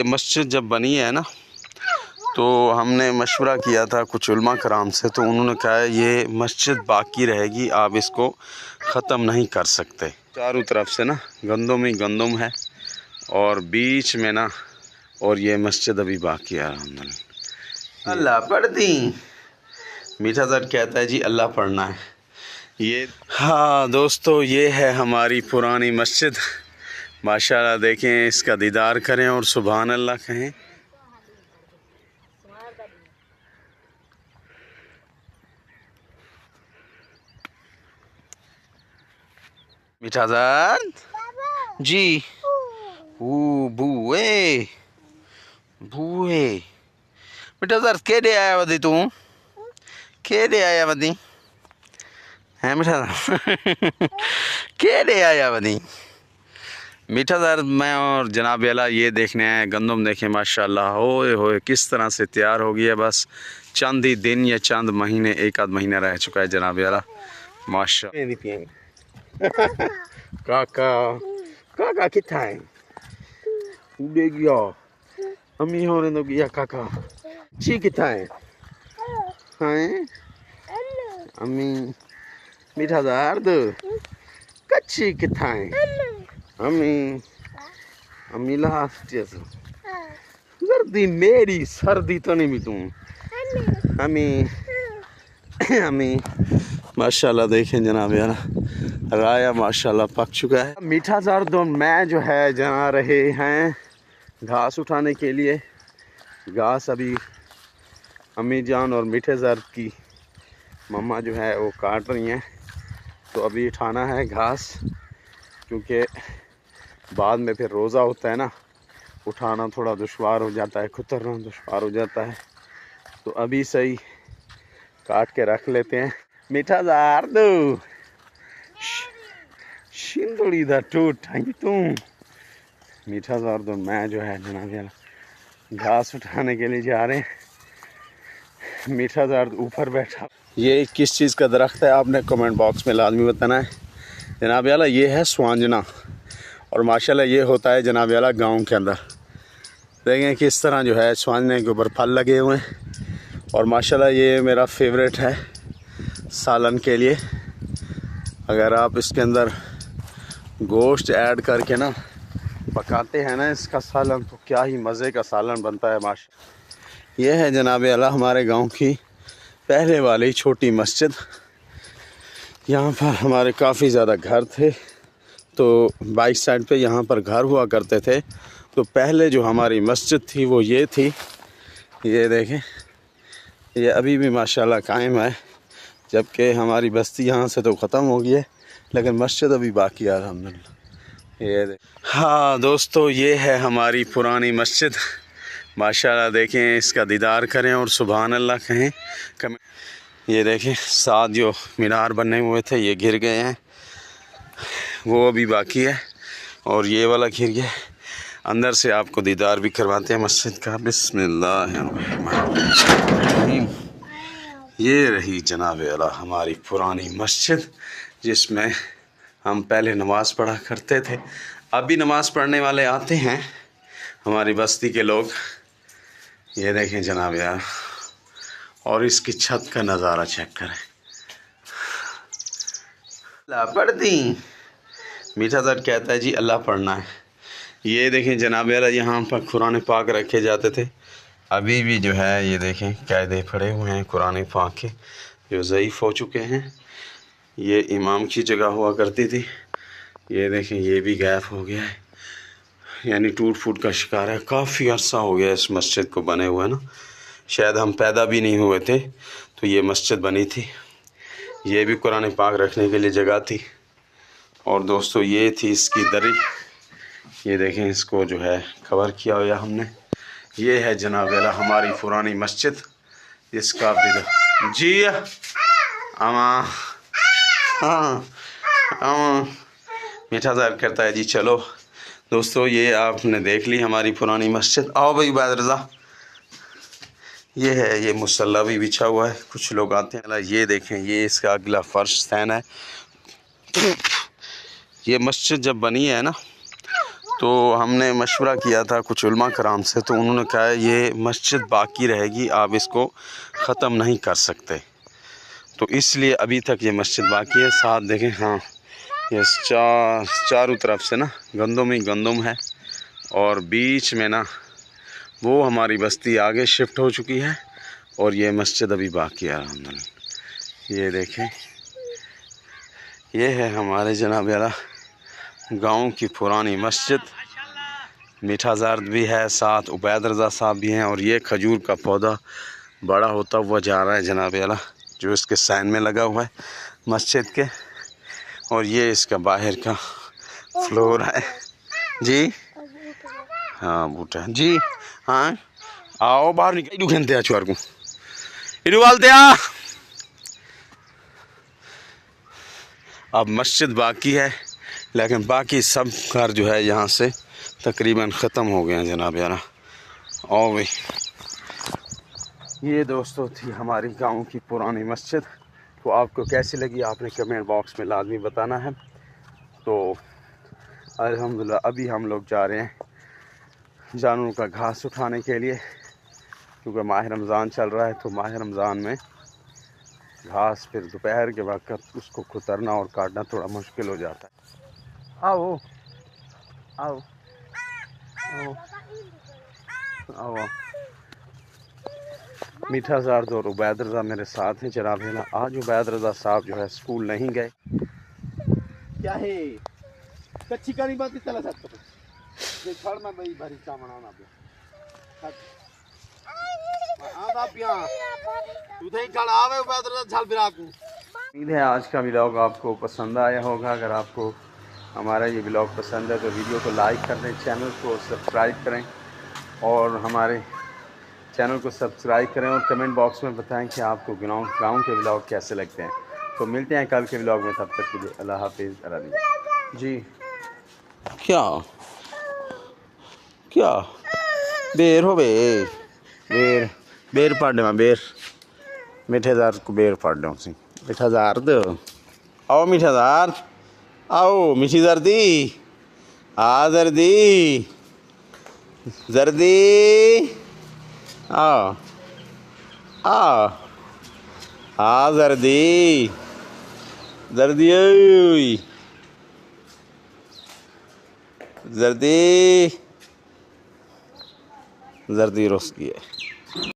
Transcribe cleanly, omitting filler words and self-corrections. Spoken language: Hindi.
मस्जिद जब बनी है ना, तो हमने मशवरा किया था कुछ उलमा कराम से, तो उन्होंने कहा है ये मस्जिद बाकी रहेगी, आप इसको ख़त्म नहीं कर सकते। चारों तरफ से ना गंदम ही गंदम है और बीच में ना, और ये मस्जिद अभी बाकी है। अल्हम्दुलिल्लाह। अल्लाह पढ़ दी। मीठा दर कहता है जी अल्लाह पढ़ना है ये। हाँ दोस्तों, ये है हमारी पुरानी मस्जिद। माशाल्लाह, देखें, इसका दीदार करें और सुभान अल्लाह कहें। मीठादार जी बूए बूए मीठादार केड़े आया वधी तू केड़े आया वधी है मीठादार केड़े आया वधी। मीठादार मैं और जनाब अला ये देखने आए, गंदम देखें माशाल्लाह, होए होए किस तरह से तैयार हो गया। बस चंद ही दिन या चंद महीने, एक आध महीना रह चुका है जनाब अला माशाल्लाह। काका काका कितना है उड़े गया अम्मी होने तो गया काका ची कितना है हैं अम्मी मीठादार दो कच्ची कितना है अम्मी अम्मी लास्ट सर्दी मेरी सर्दी तो नहीं भी तू अम्मी अम्मी माशाल्लाह देखें जनाब यार, राया माशाल्लाह पक चुका है। मीठा जार दो मैं जो है जा रहे हैं घास उठाने के लिए। घास अभी अम्मी जान और मीठे जार की मम्मा जो है वो काट रही हैं, तो अभी उठाना है घास, क्योंकि बाद में फिर रोज़ा होता है ना, उठाना थोड़ा दुश्वार हो जाता है, खुतरना दुश्वार हो जाता है, तो अभी सही काट के रख लेते हैं। मीठा जार दो शिंदड़ी दा टूट तू मीठा जार दो मैं जो है जनाब घास उठाने के लिए जा रहे हैं। मीठा जार ऊपर बैठा। ये किस चीज़ का दरख्त है आपने कमेंट बॉक्स में लाजमी बताना है जनाब याला। ये है स्वांजना, और माशाल्लाह ये होता है जनाब याला गाँव के अंदर। देखें किस तरह जो है स्वांजने के ऊपर फल लगे हुए हैं, और माशाल्लाह ये मेरा फेवरेट है सालन के लिए। अगर आप इसके अंदर गोश्त ऐड करके ना पकाते हैं ना इसका सालन, तो क्या ही मज़े का सालन बनता है माशा। ये है जनाब अला हमारे गांव की पहले वाली छोटी मस्जिद। यहाँ पर हमारे काफ़ी ज़्यादा घर थे, तो बाइक साइड पे यहाँ पर घर हुआ करते थे। तो पहले जो हमारी मस्जिद थी वो ये थी। ये देखें, ये अभी भी माशाल्लाह कायम है, जबकि हमारी बस्ती यहाँ से तो ख़त्म हो गई है, लेकिन मस्जिद अभी बाकी है अल्हम्दुलिल्लाह। ये हाँ दोस्तों, ये है हमारी पुरानी मस्जिद। माशाल्लाह देखें, इसका दीदार करें और सुभान अल्लाह कहें। ये देखें, साथ जो मीनार बने हुए थे ये गिर गए हैं, वो अभी बाकी है, और ये वाला गिर गया। अंदर से आपको दीदार भी करवाते हैं मस्जिद का। बिस्मिल्लाह। ये रही जनाब अला हमारी पुरानी मस्जिद, जिसमें हम पहले नमाज़ पढ़ा करते थे। अभी नमाज़ पढ़ने वाले आते हैं हमारी बस्ती के लोग। ये देखें जनाब यार, और इसकी छत का नज़ारा चेक करें। अल्लाह पढ़ दी। मीठा दर कहता है जी अल्लाह पढ़ना है। ये देखें जनाब यार, यहाँ पर कुरान पाक रखे जाते थे। अभी भी जो है ये देखें कायदे पड़े हुए हैं कुरान पाक के, जो ज़ईफ़ हो चुके हैं। ये इमाम की जगह हुआ करती थी। ये देखें ये भी गायब हो गया है, यानी टूट फूट का शिकार है। काफ़ी अर्सा हो गया इस मस्जिद को बने हुए ना, शायद हम पैदा भी नहीं हुए थे तो ये मस्जिद बनी थी। ये भी कुरान पाक रखने के लिए जगह थी। और दोस्तों ये थी इसकी दरी। ये देखें, इसको जो है कवर किया हुआ हमने। ये है जनाब अला हमारी पुरानी मस्जिद, जिसका आप दीदार जी आमा हाँ मीठा ज़ाहिर करता है जी। चलो दोस्तों, ये आपने देख ली हमारी पुरानी मस्जिद। आओ भाई उबैद रज़ा, ये है, ये मुसल्ला भी बिछा हुआ है, कुछ लोग आते हैं। ये देखें, ये इसका अगला फर्श सैन है। ये मस्जिद जब बनी है ना, तो हमने मशवरा किया था कुछ उलमा कराम से, तो उन्होंने कहा ये मस्जिद बाकी रहेगी, आप इसको ख़त्म नहीं कर सकते, तो इसलिए अभी तक ये मस्जिद बाकी है। साथ देखें, हाँ ये चारों तरफ से ना गंदम ही गंदम है, और बीच में ना वो हमारी बस्ती आगे शिफ्ट हो चुकी है, और ये मस्जिद अभी बाकी है अल्हम्दुलिल्लाह। ये देखें, ये है हमारे जनाब यारा गाँव की पुरानी मस्जिद। मीठा ज़र्द भी है, साथ उबैद रज़ा साहब भी हैं, और ये खजूर का पौधा बड़ा होता हुआ जा रहा है जनाब यारा, जो इसके साइन में लगा हुआ है मस्जिद के। और ये इसका बाहर का फ्लोर है जी। हाँ बूटा जी, हाँ आओ बाहर निकल खेलते हैं चुआर को इडू वालते आ। अब मस्जिद बाकी है, लेकिन बाकी सब घर जो है यहाँ से तकरीबन ख़त्म हो गए हैं जनाब यारा। और भाई ये दोस्तों थी हमारी गांव की पुरानी मस्जिद। तो आपको कैसी लगी आपने कमेंट बॉक्स में लाजमी बताना है। तो अल्हम्दुलिल्लाह अभी हम लोग जा रहे हैं जानवरों का घास उठाने के लिए, क्योंकि माह रमज़ान चल रहा है। तो माह रमज़ान में घास फिर दोपहर के वक्त उसको कुतरना और काटना थोड़ा मुश्किल हो जाता है। आओ आओ आओ आओ। मीठा ज़र्द और उबैद रज़ा मेरे साथ हैं जनाब है ना। आज उबैद रज़ा साहब जो है स्कूल नहीं गए। क्या है कच्ची करी बात चला सकता ये छड़ में भाई भरी सामान आना पे आधा पिया तू थे खड़ा आवे उबैद रज़ा झल बिरा को। उम्मीद है आज का व्लॉग आपको पसंद आया होगा। अगर आपको हमारा ये व्लॉग पसंद है तो वीडियो को लाइक कर दें, चैनल को सब्सक्राइब करें, और हमारे चैनल को सब्सक्राइब करें, और कमेंट बॉक्स में बताएं कि आपको गाँव के व्लॉग कैसे लगते हैं। तो मिलते हैं कल के व्लॉग में, तब तक के लिए अल्लाह हाफिज़। जी क्या क्या बेर हो बेर बेर पढ़ में बेर मीठे ज़र्द को बेर पढ़ लो सी। मीठा ज़र्द आओ, मीठा ज़र्द आओ, मीठी ज़र्दी आ ज़र्दी ज़र्दी आ आ आ ज़र्दी ज़र्दी ज़र्दी ज़र्दी रोस की है।